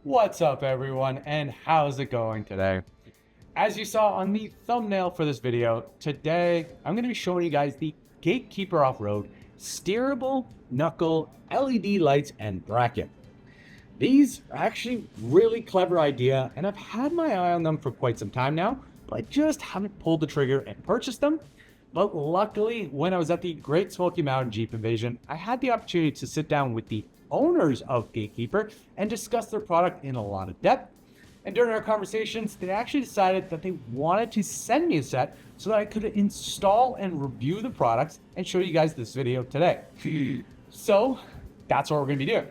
What's up everyone, and how's it going today? As you saw on the thumbnail for this video, today I'm going to be showing you guys the Gatekeeper Offroad Steerable Knuckle LED lights and bracket. These are actually really clever idea, and I've had my eye on them for quite some time now, but I just haven't pulled the trigger and purchased them. But luckily, when I was at the Great Smoky Mountain Jeep Invasion, I had the opportunity to sit down with the owners of Gatekeeper and discuss their product in a lot of depth. And during our conversations, they actually decided that they wanted to send me a set so that I could install and review the products and show you guys this video today. So that's what we're going to be doing.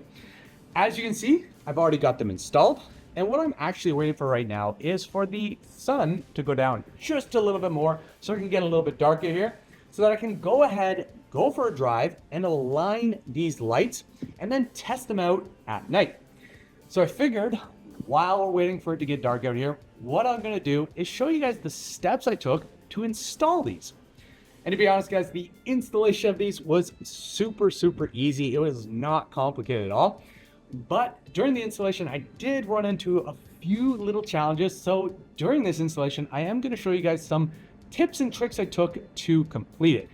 As you can see, I've already got them installed. And what I'm actually waiting for right now is for the sun to go down just a little bit more so it can get a little bit darker here so that I can go ahead, go for a drive and align these lights and then test them out at night. So I figured while we're waiting for it to get dark out here, what I'm going to do is show you guys the steps I took to install these. And to be honest guys, the installation of these was super easy. It was not complicated at all. But during the installation, I did run into a few little challenges. So during this installation, I am going to show you guys some tips and tricks I took to complete it.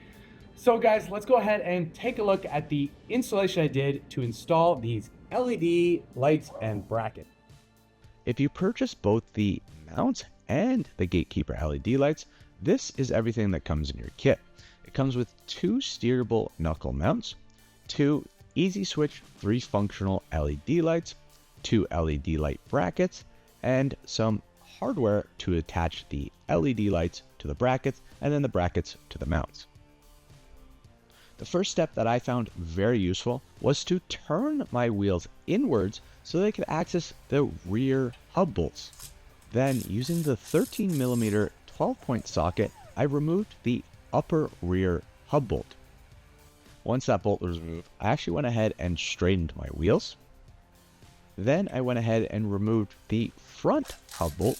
So guys, let's go ahead and take a look at the installation I did to install these LED lights and bracket. If you purchase both the mounts and the Gatekeeper LED lights, this is everything that comes in your kit. It comes with 2 steerable knuckle mounts, 2 Easy Switch 3 functional LED lights, 2 LED light brackets, and some hardware to attach the LED lights to the brackets and then the brackets to the mounts. The first step that I found very useful was to turn my wheels inwards so they could access the rear hub bolts. Then, using the 13mm 12-point socket, I removed the upper rear hub bolt. Once that bolt was removed, I actually went ahead and straightened my wheels. Then I went ahead and removed the front hub bolt.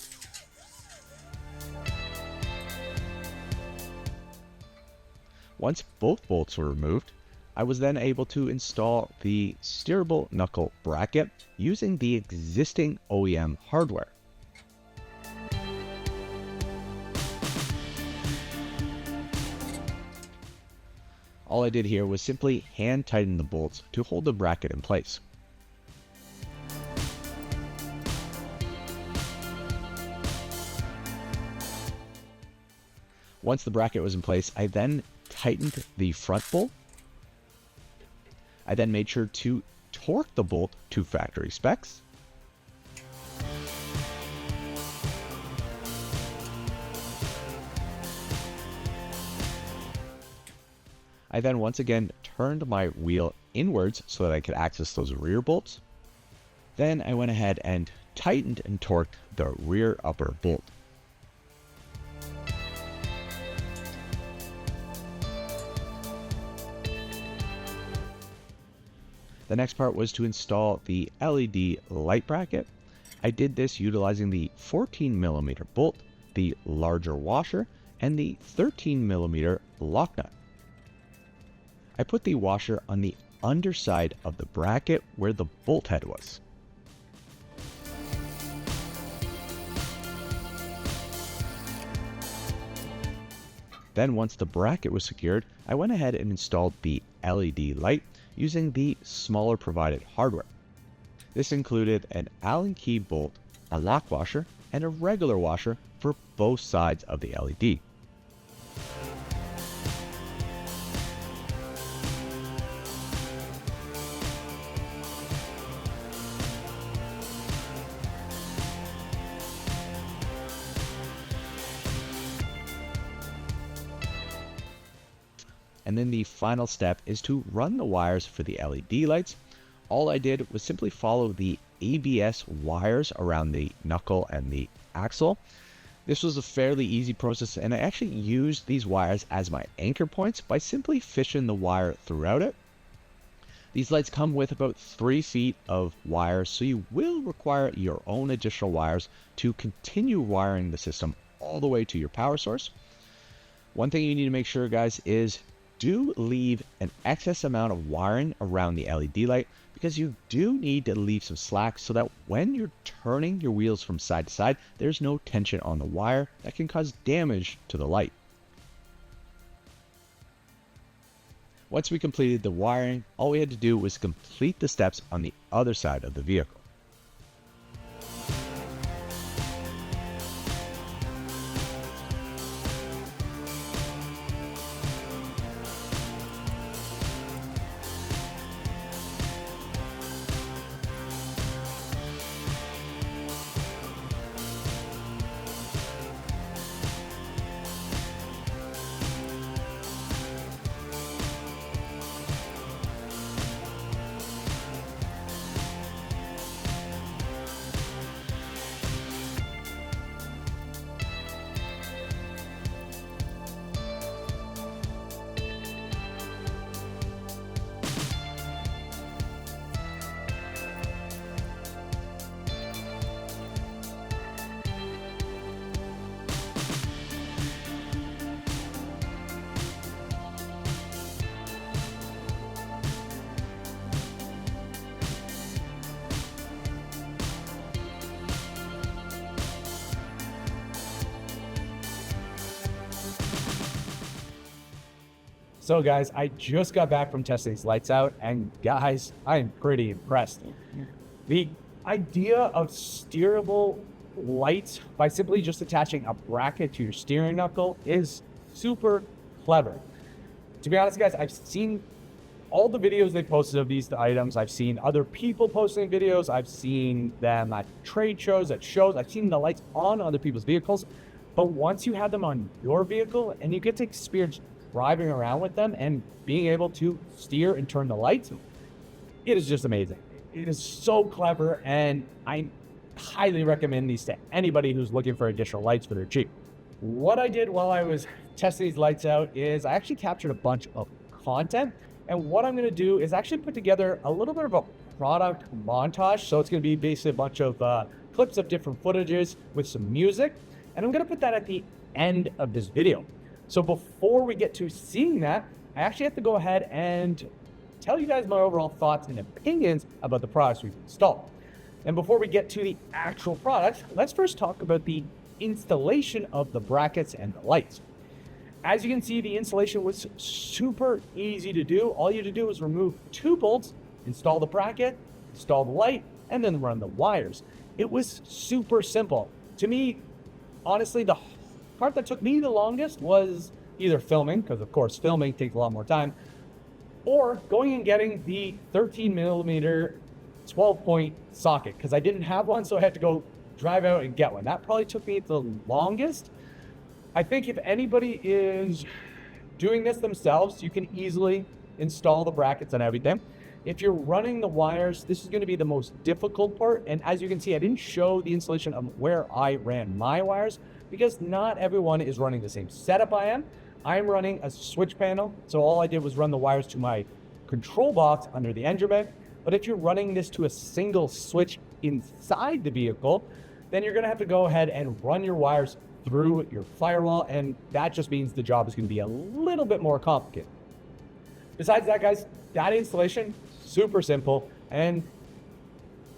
Once both bolts were removed, I was then able to install the steerable knuckle bracket using the existing OEM hardware. All I did here was simply hand tighten the bolts to hold the bracket in place. Once the bracket was in place, I then tightened the front bolt. I then made sure to torque the bolt to factory specs. I then once again turned my wheel inwards so that I could access those rear bolts. Then I went ahead and tightened and torqued the rear upper bolt. The next part was to install the LED light bracket. I did this utilizing the 14mm bolt, the larger washer, and the 13mm lock nut. I put the washer on the underside of the bracket where the bolt head was. Then once the bracket was secured, I went ahead and installed the LED light using the smaller provided hardware. This included an Allen key bolt, a lock washer, and a regular washer for both sides of the LED. And then the final step is to run the wires for the LED lights. All I did was simply follow the ABS wires around the knuckle and the axle. This was a fairly easy process, and I actually used these wires as my anchor points by simply fishing the wire throughout it. These lights come with about 3 feet of wire, so you will require your own additional wires to continue wiring the system all the way to your power source. One thing you need to make sure, guys, is do leave an excess amount of wiring around the LED light because you do need to leave some slack so that when you're turning your wheels from side to side, there's no tension on the wire that can cause damage to the light. Once we completed the wiring, all we had to do was complete the steps on the other side of the vehicle. So guys, I just got back from testing these lights out, and guys, I am pretty impressed. The idea of steerable lights by simply just attaching a bracket to your steering knuckle is super clever. To be honest, guys, I've seen all the videos they posted of these items. I've seen other people posting videos. I've seen them at trade shows, at shows. I've seen the lights on other people's vehicles. But once you have them on your vehicle and you get to experience driving around with them and being able to steer and turn the lights, it is just amazing. It is so clever, and I highly recommend these to anybody who's looking for additional lights for their Jeep. What I did while I was testing these lights out is I actually captured a bunch of content, and what I'm going to do is actually put together a little bit of a product montage. So it's going to be basically a bunch of clips of different footages with some music, and I'm going to put that at the end of this video. So before we get to seeing that, I actually have to go ahead and tell you guys my overall thoughts and opinions about the products we've installed. And before we get to the actual products, let's first talk about the installation of the brackets and the lights. As you can see, the installation was super easy to do. All you had to do was remove 2 bolts, install the bracket, install the light, and then run the wires. It was super simple. To me, honestly, the part that took me the longest was either filming, because of course filming takes a lot more time, or going and getting the 13mm 12-point socket, because I didn't have one, so I had to go drive out and get one. That probably took me the longest. I think if anybody is doing this themselves, you can easily install the brackets and everything. If you're running the wires, this is going to be the most difficult part. And as you can see, I didn't show the installation of where I ran my wires because not everyone is running the same setup I am. I'm running a switch panel, so all I did was run the wires to my control box under the engine bay. But if you're running this to a single switch inside the vehicle, then you're going to have to go ahead and run your wires through your firewall, and that just means the job is going to be a little bit more complicated. Besides that, guys, that installation, super simple, and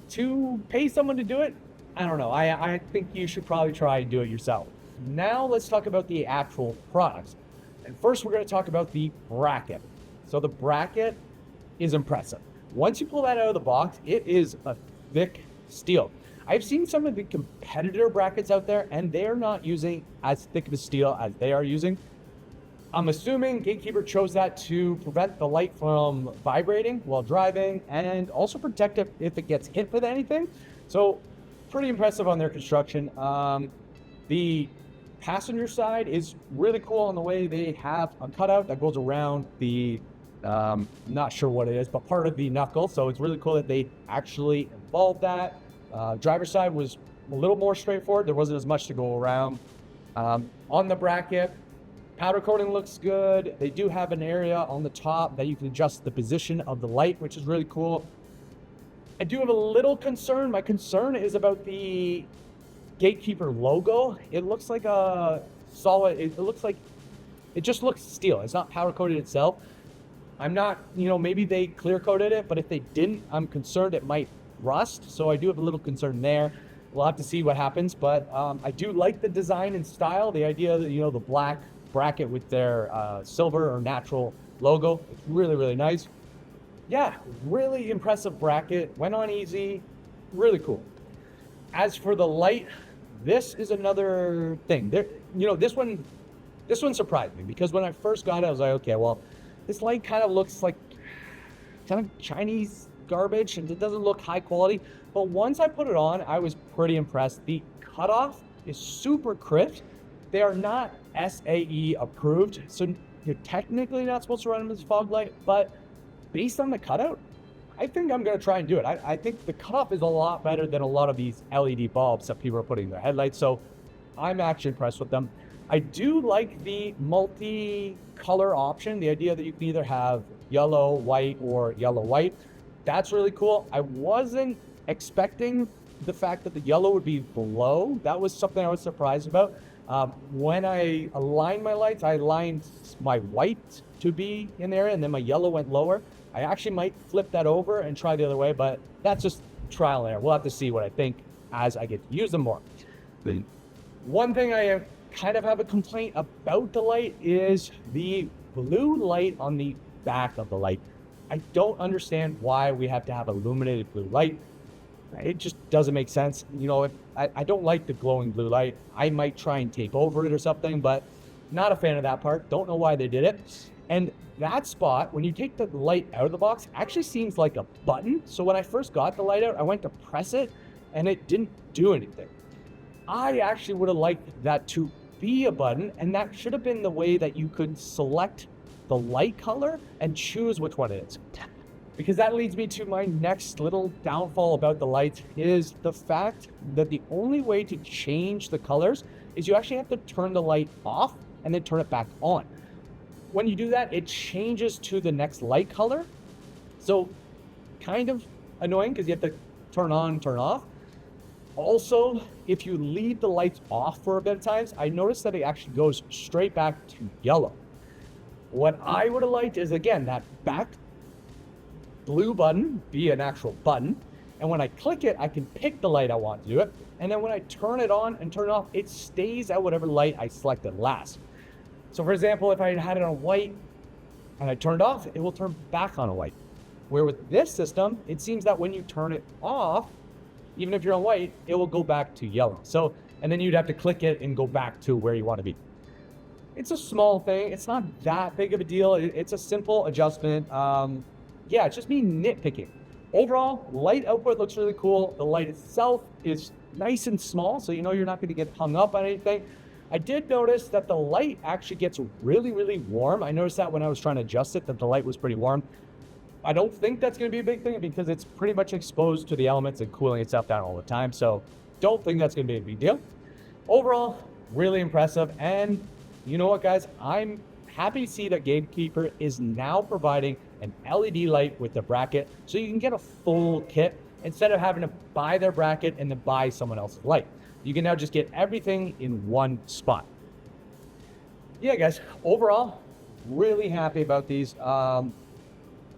to pay someone to do it, I don't know. I think you should probably try and do it yourself. Now let's talk about the actual products. And first, we're going to talk about the bracket. So the bracket is impressive. Once you pull that out of the box, it is a thick steel. I've seen some of the competitor brackets out there, and they're not using as thick of a steel as they are using. I'm assuming Gatekeeper chose that to prevent the light from vibrating while driving and also protect it if it gets hit with anything. So pretty impressive on their construction. The passenger side is really cool on the way they have a cutout that goes around the, not sure what it is, but part of the knuckle. So it's really cool that they actually involved that. Driver's side was a little more straightforward. There wasn't as much to go around. On the bracket, powder coating looks good. They do have an area on the top that you can adjust the position of the light, which is really cool. I do have a little concern. My concern is about the Gatekeeper logo. It looks like a solid, it looks like it just looks steel. It's not powder coated itself. I'm not, maybe they clear coated it, but if they didn't, I'm concerned it might rust. So I do have a little concern there. We'll have to see what happens, but I do like the design and style. The idea that, the black bracket with their silver or natural logo. It's really, really nice. Yeah, really impressive bracket. Went on easy. Really cool. As for the light, this is another thing. This one surprised me because when I first got it, I was like, okay, well, this light kind of looks like kind of Chinese garbage and it doesn't look high quality. But once I put it on, I was pretty impressed. The cutoff is super crisp. They are not SAE approved, so you're technically not supposed to run them as fog light, but based on the cutout, I think I'm going to try and do it. I think the cutoff is a lot better than a lot of these LED bulbs that people are putting in their headlights, so I'm actually impressed with them. I do like the multi-color option, the idea that you can either have yellow, white, or yellow, white. That's really cool. I wasn't expecting the fact that the yellow would be below. That was something I was surprised about. When I aligned my lights, I aligned my white to be in there, and then my yellow went lower. I actually might flip that over and try the other way, but that's just trial and error. We'll have to see what I think as I get to use them more. One thing I kind of have a complaint about the light is the blue light on the back of the light. I don't understand why we have to have illuminated blue light. It just doesn't make sense. If I don't like the glowing blue light. I might try and tape over it or something, but not a fan of that part. Don't know why they did it. And that spot, when you take the light out of the box, actually seems like a button. So when I first got the light out, I went to press it and it didn't do anything. I actually would have liked that to be a button, and that should have been the way that you could select the light color and choose which one it is. Because that leads me to my next little downfall about the lights is the fact that the only way to change the colors is you actually have to turn the light off and then turn it back on. When you do that, it changes to the next light color. So kind of annoying because you have to turn on, turn off. Also, if you leave the lights off for a bit of times, I noticed that it actually goes straight back to yellow. What I would have liked is, again, that back blue button be an actual button, and when I click it, I can pick the light I want to do it, and then when I turn it on and turn it off, it stays at whatever light I selected last. So for example, if I had it on white and I turned off, it will turn back on a white. Where with this system, it seems that when you turn it off, even if you're on white, it will go back to yellow. So, and then you'd have to click it and go back to where you want to be. It's a small thing. It's not that big of a deal. It's a simple adjustment. Yeah, it's just me nitpicking. Overall, light output looks really cool. The light itself is nice and small, so you're not going to get hung up on anything. I did notice that the light actually gets really, really warm. I noticed that when I was trying to adjust it, that the light was pretty warm. I don't think that's going to be a big thing because it's pretty much exposed to the elements and cooling itself down all the time. So don't think that's going to be a big deal. Overall, really impressive. And you know what, guys? I'm happy to see that Gatekeeper is now providing an LED light with the bracket so you can get a full kit instead of having to buy their bracket and then buy someone else's light. You can now just get everything in one spot. Yeah, guys, overall, really happy about these.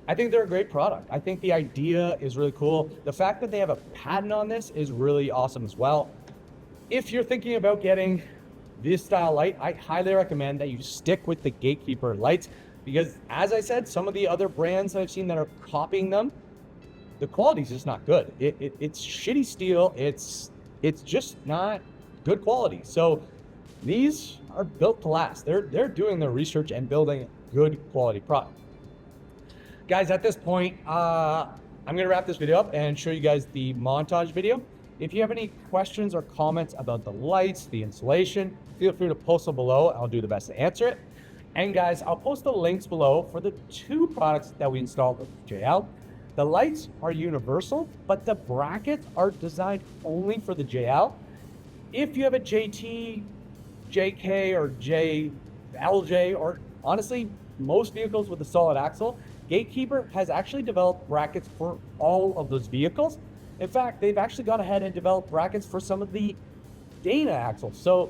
I think they're a great product. I think the idea is really cool. The fact that they have a patent on this is really awesome as well. If you're thinking about getting this style light, I highly recommend that you stick with the Gatekeeper lights because, as I said, some of the other brands that I've seen that are copying them, the quality's just not good. It's shitty steel. It's just not good quality. So these are built to last. They're doing their research and building good quality product. Guys, at this point, I'm gonna wrap this video up and show you guys the montage video. If you have any questions or comments about the lights, the installation, feel free to post them below. I'll do the best to answer it. And guys, I'll post the links below for the two products that we installed with JL. The lights are universal, but the brackets are designed only for the JL. If you have a JT, JK, or LJ, or honestly, most vehicles with a solid axle, Gatekeeper has actually developed brackets for all of those vehicles. In fact, they've actually gone ahead and developed brackets for some of the Dana axles. So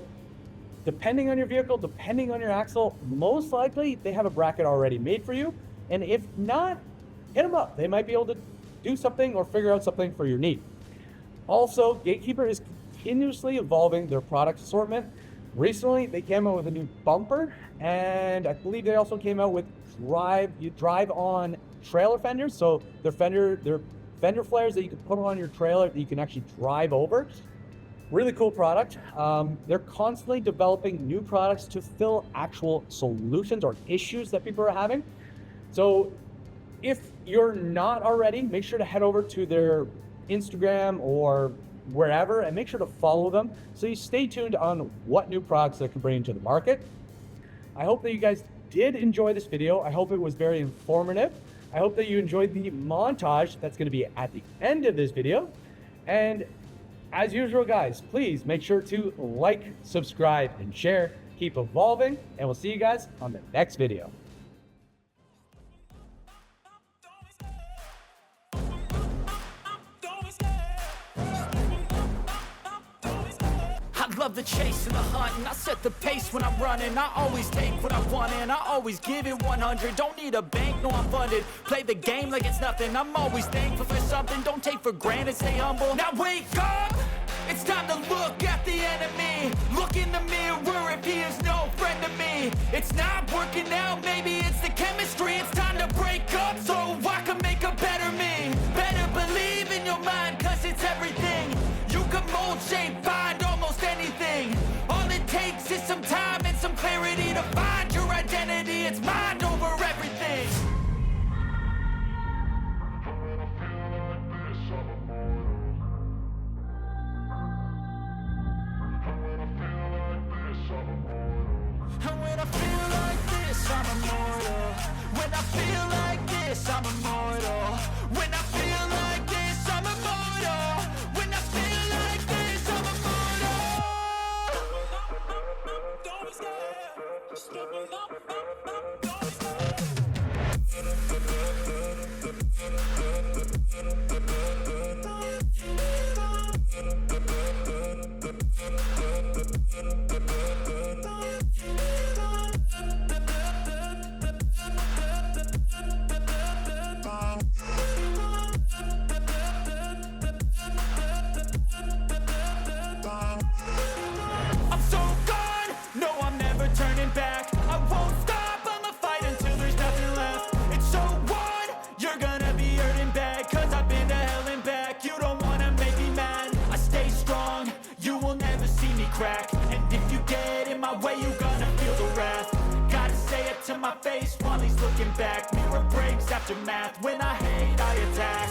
depending on your vehicle, depending on your axle, most likely they have a bracket already made for you. And if not, hit them up. They might be able to do something or figure out something for your need. Also, Gatekeeper is continuously evolving their product assortment. Recently, they came out with a new bumper, and I believe they also came out with drive-on trailer fenders. So they're fender flares that you can put on your trailer that you can actually drive over. Really cool product. They're constantly developing new products to fill actual solutions or issues that people are having. So if you're not already, make sure to head over to their Instagram or wherever and make sure to follow them so you stay tuned on what new products they can bring into the market. I hope that you guys did enjoy this video. I hope it was very informative. I hope that you enjoyed the montage that's going to be at the end of this video. And as usual, guys, please make sure to like, subscribe, and share. Keep evolving, and we'll see you guys on the next video. I love the chase and the hunt, and I set the pace when I'm running. I always take what I want and I always give it 100. Don't need a bank, no, I'm funded. Play the game like it's nothing. I'm always thankful for something. Don't take for granted, stay humble. Now wake up, it's time to look at the enemy. Look in the mirror if he is no friend to me. It's not working out, maybe it's the chemistry. It's time to break up so I can make a better me. Better believe in your mind, cause it's everything. You can mold, shape, find almost anything. All it takes is some time and some clarity to find your identity. It's mind over everything. And when I feel like this, I'm immortal. When I feel like this, I'm immortal. When I feel like this, I'm immortal. When I feel like this, I'm immortal. Don't be scared. Just level up. Don't be I'm so gone, no, I'm never turning back. I won't stop, I'ma fight until there's nothing left. It's so on, you're gonna be hurting bad, cause I've been to hell and back. You don't wanna make me mad, I stay strong, you will never see me crack. And if you get in my way, you're gonna feel the wrath. Gotta say it to my face while he's looking back. Mirror breaks after math, when I hate, I attack.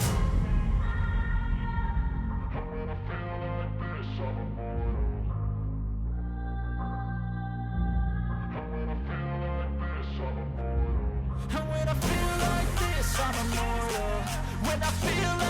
And when I feel like this, I'm immortal. When I feel